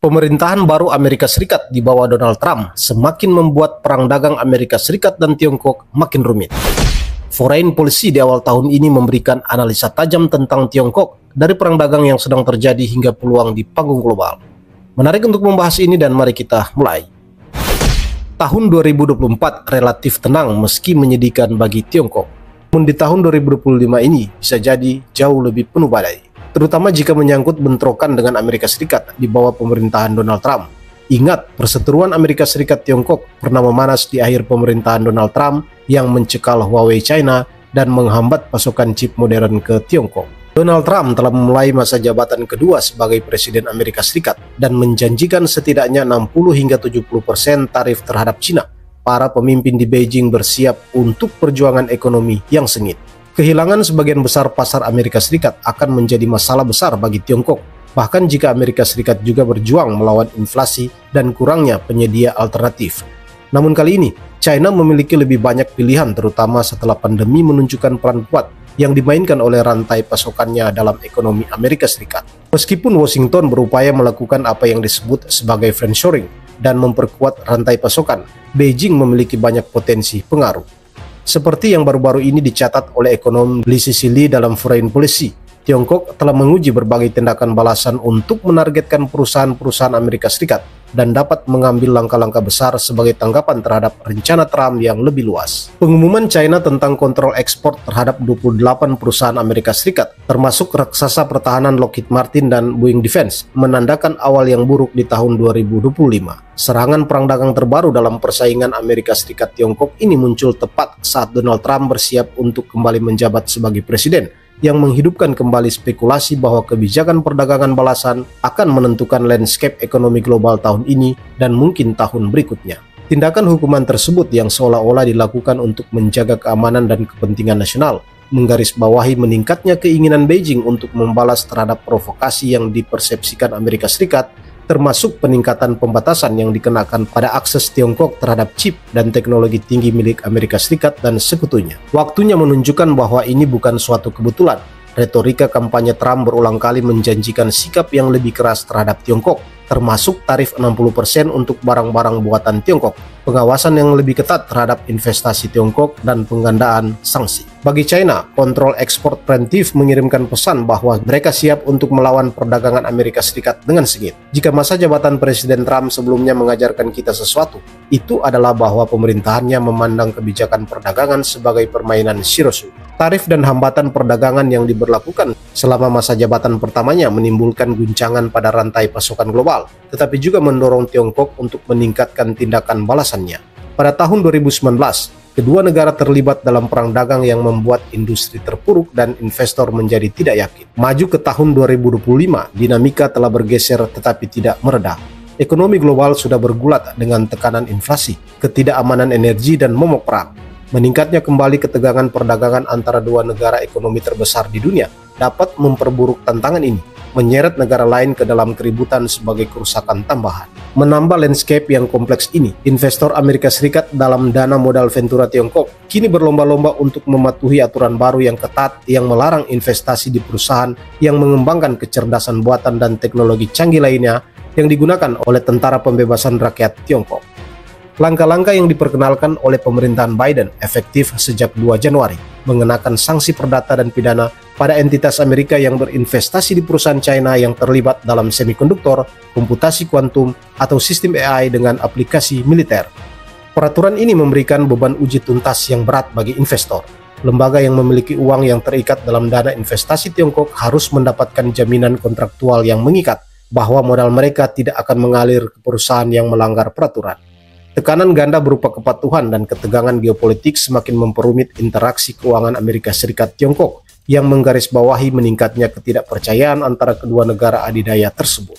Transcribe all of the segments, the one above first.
Pemerintahan baru Amerika Serikat di bawah Donald Trump semakin membuat perang dagang Amerika Serikat dan Tiongkok makin rumit. Foreign Policy di awal tahun ini memberikan analisa tajam tentang Tiongkok dari perang dagang yang sedang terjadi hingga peluang di panggung global. Menarik untuk membahas ini dan mari kita mulai. Tahun 2024 relatif tenang meski menyedihkan bagi Tiongkok. Namun di tahun 2025 ini bisa jadi jauh lebih penuh badai, terutama jika menyangkut bentrokan dengan Amerika Serikat di bawah pemerintahan Donald Trump. Ingat, perseteruan Amerika Serikat-Tiongkok pernah memanas di akhir pemerintahan Donald Trump yang mencekal Huawei China dan menghambat pasokan chip modern ke Tiongkok. Donald Trump telah memulai masa jabatan kedua sebagai Presiden Amerika Serikat dan menjanjikan setidaknya 60 hingga 70% tarif terhadap China. Para pemimpin di Beijing bersiap untuk perjuangan ekonomi yang sengit. Kehilangan sebagian besar pasar Amerika Serikat akan menjadi masalah besar bagi Tiongkok, bahkan jika Amerika Serikat juga berjuang melawan inflasi dan kurangnya penyedia alternatif. Namun kali ini, China memiliki lebih banyak pilihan terutama setelah pandemi menunjukkan peran kuat yang dimainkan oleh rantai pasokannya dalam ekonomi Amerika Serikat. Meskipun Washington berupaya melakukan apa yang disebut sebagai friendshoring dan memperkuat rantai pasokan, Beijing memiliki banyak potensi pengaruh. Seperti yang baru-baru ini dicatat oleh ekonom Li Sicily dalam Foreign Policy, Tiongkok telah menguji berbagai tindakan balasan untuk menargetkan perusahaan-perusahaan Amerika Serikat dan dapat mengambil langkah-langkah besar sebagai tanggapan terhadap rencana Trump yang lebih luas. Pengumuman China tentang kontrol ekspor terhadap 28 perusahaan Amerika Serikat, termasuk raksasa pertahanan Lockheed Martin dan Boeing Defense, menandakan awal yang buruk di tahun 2025. Serangan perang dagang terbaru dalam persaingan Amerika Serikat-Tiongkok ini muncul tepat saat Donald Trump bersiap untuk kembali menjabat sebagai presiden, yang menghidupkan kembali spekulasi bahwa kebijakan perdagangan balasan akan menentukan landscape ekonomi global tahun ini dan mungkin tahun berikutnya. Tindakan hukuman tersebut yang seolah-olah dilakukan untuk menjaga keamanan dan kepentingan nasional, menggarisbawahi meningkatnya keinginan Beijing untuk membalas terhadap provokasi yang dipersepsikan Amerika Serikat, termasuk peningkatan pembatasan yang dikenakan pada akses Tiongkok terhadap chip dan teknologi tinggi milik Amerika Serikat dan sekutunya. Waktunya menunjukkan bahwa ini bukan suatu kebetulan. Retorika kampanye Trump berulang kali menjanjikan sikap yang lebih keras terhadap Tiongkok, termasuk tarif 60% untuk barang-barang buatan Tiongkok, pengawasan yang lebih ketat terhadap investasi Tiongkok, dan penggandaan sanksi. Bagi China, kontrol ekspor preventif mengirimkan pesan bahwa mereka siap untuk melawan perdagangan Amerika Serikat dengan sengit. Jika masa jabatan Presiden Trump sebelumnya mengajarkan kita sesuatu, itu adalah bahwa pemerintahannya memandang kebijakan perdagangan sebagai permainan Shirosu. Tarif dan hambatan perdagangan yang diberlakukan selama masa jabatan pertamanya menimbulkan guncangan pada rantai pasokan global, tetapi juga mendorong Tiongkok untuk meningkatkan tindakan balasannya. Pada tahun 2019, kedua negara terlibat dalam perang dagang yang membuat industri terpuruk dan investor menjadi tidak yakin. Maju ke tahun 2025, dinamika telah bergeser tetapi tidak mereda. Ekonomi global sudah bergulat dengan tekanan inflasi, ketidakamanan energi, dan momok perang. Meningkatnya kembali ketegangan perdagangan antara dua negara ekonomi terbesar di dunia dapat memperburuk tantangan ini, menyeret negara lain ke dalam keributan sebagai kerusakan tambahan. Menambah landscape yang kompleks ini, investor Amerika Serikat dalam dana modal Ventura Tiongkok kini berlomba-lomba untuk mematuhi aturan baru yang ketat yang melarang investasi di perusahaan yang mengembangkan kecerdasan buatan dan teknologi canggih lainnya yang digunakan oleh Tentara Pembebasan Rakyat Tiongkok. Langkah-langkah yang diperkenalkan oleh pemerintahan Biden efektif sejak 2 Januari, mengenakan sanksi perdata dan pidana pada entitas Amerika yang berinvestasi di perusahaan China yang terlibat dalam semikonduktor, komputasi kuantum, atau sistem AI dengan aplikasi militer. Peraturan ini memberikan beban uji tuntas yang berat bagi investor. Lembaga yang memiliki uang yang terikat dalam dana investasi Tiongkok harus mendapatkan jaminan kontraktual yang mengikat bahwa modal mereka tidak akan mengalir ke perusahaan yang melanggar peraturan. Tekanan ganda berupa kepatuhan dan ketegangan geopolitik semakin memperumit interaksi keuangan Amerika Serikat-Tiongkok yang menggarisbawahi meningkatnya ketidakpercayaan antara kedua negara adidaya tersebut.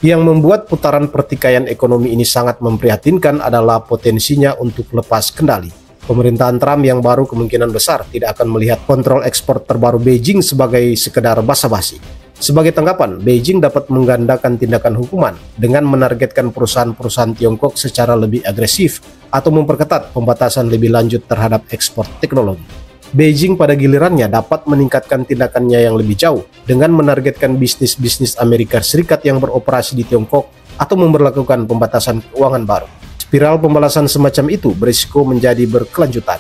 Yang membuat putaran pertikaian ekonomi ini sangat memprihatinkan adalah potensinya untuk lepas kendali. Pemerintahan Trump yang baru kemungkinan besar tidak akan melihat kontrol ekspor terbaru Beijing sebagai sekedar basa-basi. Sebagai tanggapan, Beijing dapat menggandakan tindakan hukuman dengan menargetkan perusahaan-perusahaan Tiongkok secara lebih agresif atau memperketat pembatasan lebih lanjut terhadap ekspor teknologi. Beijing pada gilirannya dapat meningkatkan tindakannya yang lebih jauh dengan menargetkan bisnis-bisnis Amerika Serikat yang beroperasi di Tiongkok atau memberlakukan pembatasan keuangan baru. Spiral pembalasan semacam itu berisiko menjadi berkelanjutan.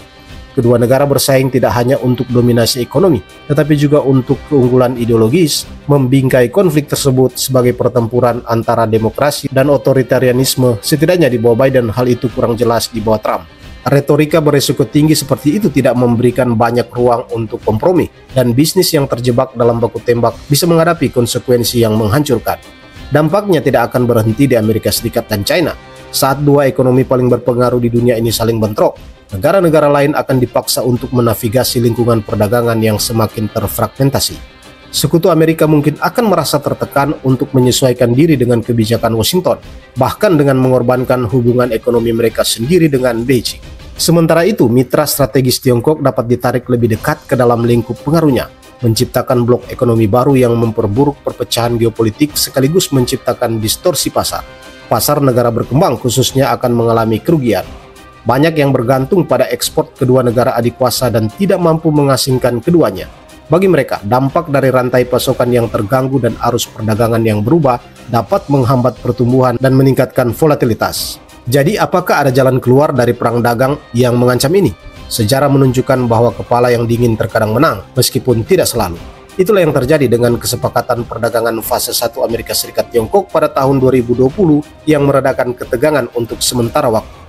Kedua negara bersaing tidak hanya untuk dominasi ekonomi, tetapi juga untuk keunggulan ideologis, membingkai konflik tersebut sebagai pertempuran antara demokrasi dan otoritarianisme, setidaknya di bawah Biden hal itu kurang jelas di bawah Trump. Retorika berisiko tinggi seperti itu tidak memberikan banyak ruang untuk kompromi, dan bisnis yang terjebak dalam baku tembak bisa menghadapi konsekuensi yang menghancurkan. Dampaknya tidak akan berhenti di Amerika Serikat dan China. Saat dua ekonomi paling berpengaruh di dunia ini saling bentrok, negara-negara lain akan dipaksa untuk menavigasi lingkungan perdagangan yang semakin terfragmentasi. Sekutu Amerika mungkin akan merasa tertekan untuk menyesuaikan diri dengan kebijakan Washington, bahkan dengan mengorbankan hubungan ekonomi mereka sendiri dengan Beijing. Sementara itu, mitra strategis Tiongkok dapat ditarik lebih dekat ke dalam lingkup pengaruhnya, menciptakan blok ekonomi baru yang memperburuk perpecahan geopolitik sekaligus menciptakan distorsi pasar. Pasar negara berkembang khususnya akan mengalami kerugian. Banyak yang bergantung pada ekspor kedua negara adik kuasa dan tidak mampu mengasingkan keduanya. Bagi mereka, dampak dari rantai pasokan yang terganggu dan arus perdagangan yang berubah dapat menghambat pertumbuhan dan meningkatkan volatilitas. Jadi, apakah ada jalan keluar dari perang dagang yang mengancam ini? Sejarah menunjukkan bahwa kepala yang dingin terkadang menang, meskipun tidak selalu. Itulah yang terjadi dengan kesepakatan perdagangan fase 1 Amerika Serikat Tiongkok pada tahun 2020 yang meredakan ketegangan untuk sementara waktu.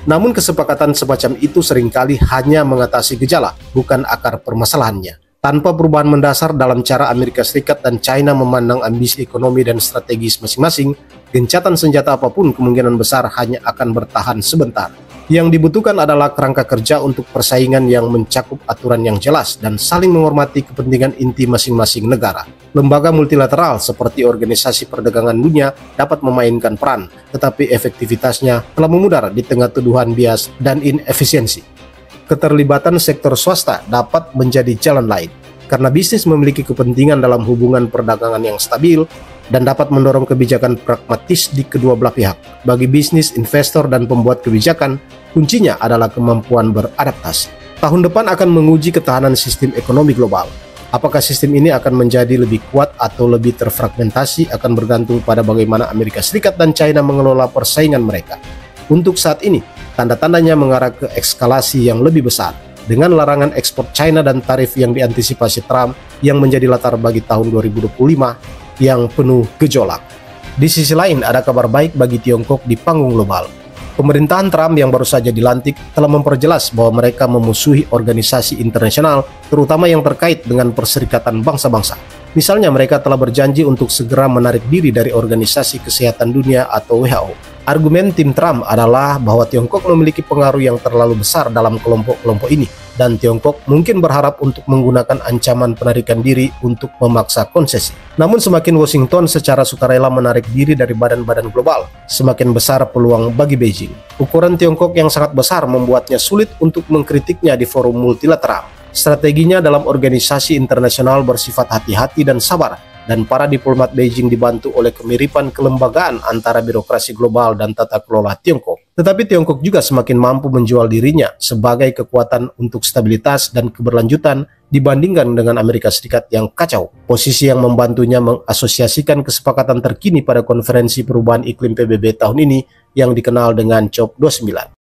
Namun kesepakatan semacam itu seringkali hanya mengatasi gejala, bukan akar permasalahannya. Tanpa perubahan mendasar dalam cara Amerika Serikat dan China memandang ambisi ekonomi dan strategis masing-masing, gencatan senjata apapun kemungkinan besar hanya akan bertahan sebentar. Yang dibutuhkan adalah kerangka kerja untuk persaingan yang mencakup aturan yang jelas dan saling menghormati kepentingan inti masing-masing negara. Lembaga multilateral seperti Organisasi Perdagangan Dunia dapat memainkan peran, tetapi efektivitasnya telah memudar di tengah tuduhan bias dan inefisiensi. Keterlibatan sektor swasta dapat menjadi jalan lain, karena bisnis memiliki kepentingan dalam hubungan perdagangan yang stabil dan dapat mendorong kebijakan pragmatis di kedua belah pihak. Bagi bisnis, investor, dan pembuat kebijakan, kuncinya adalah kemampuan beradaptasi. Tahun depan akan menguji ketahanan sistem ekonomi global. Apakah sistem ini akan menjadi lebih kuat atau lebih terfragmentasi akan bergantung pada bagaimana Amerika Serikat dan China mengelola persaingan mereka. Untuk saat ini, tanda-tandanya mengarah ke eskalasi yang lebih besar, dengan larangan ekspor China dan tarif yang diantisipasi Trump yang menjadi latar bagi tahun 2025 yang penuh gejolak. Di sisi lain, ada kabar baik bagi Tiongkok di panggung global. Pemerintahan Trump yang baru saja dilantik telah memperjelas bahwa mereka memusuhi organisasi internasional, terutama yang terkait dengan Perserikatan Bangsa-Bangsa. Misalnya, mereka telah berjanji untuk segera menarik diri dari Organisasi Kesehatan Dunia atau WHO. Argumen tim Trump adalah bahwa Tiongkok memiliki pengaruh yang terlalu besar dalam kelompok-kelompok ini, dan Tiongkok mungkin berharap untuk menggunakan ancaman penarikan diri untuk memaksa konsesi. Namun semakin Washington secara sukarela menarik diri dari badan-badan global, semakin besar peluang bagi Beijing. Ukuran Tiongkok yang sangat besar membuatnya sulit untuk mengkritiknya di forum multilateral. Strateginya dalam organisasi internasional bersifat hati-hati dan sabar, dan para diplomat Beijing dibantu oleh kemiripan kelembagaan antara birokrasi global dan tata kelola Tiongkok. Tetapi Tiongkok juga semakin mampu menjual dirinya sebagai kekuatan untuk stabilitas dan keberlanjutan dibandingkan dengan Amerika Serikat yang kacau. Posisi yang membantunya mengasosiasikan kesepakatan terkini pada konferensi perubahan iklim PBB tahun ini yang dikenal dengan COP29.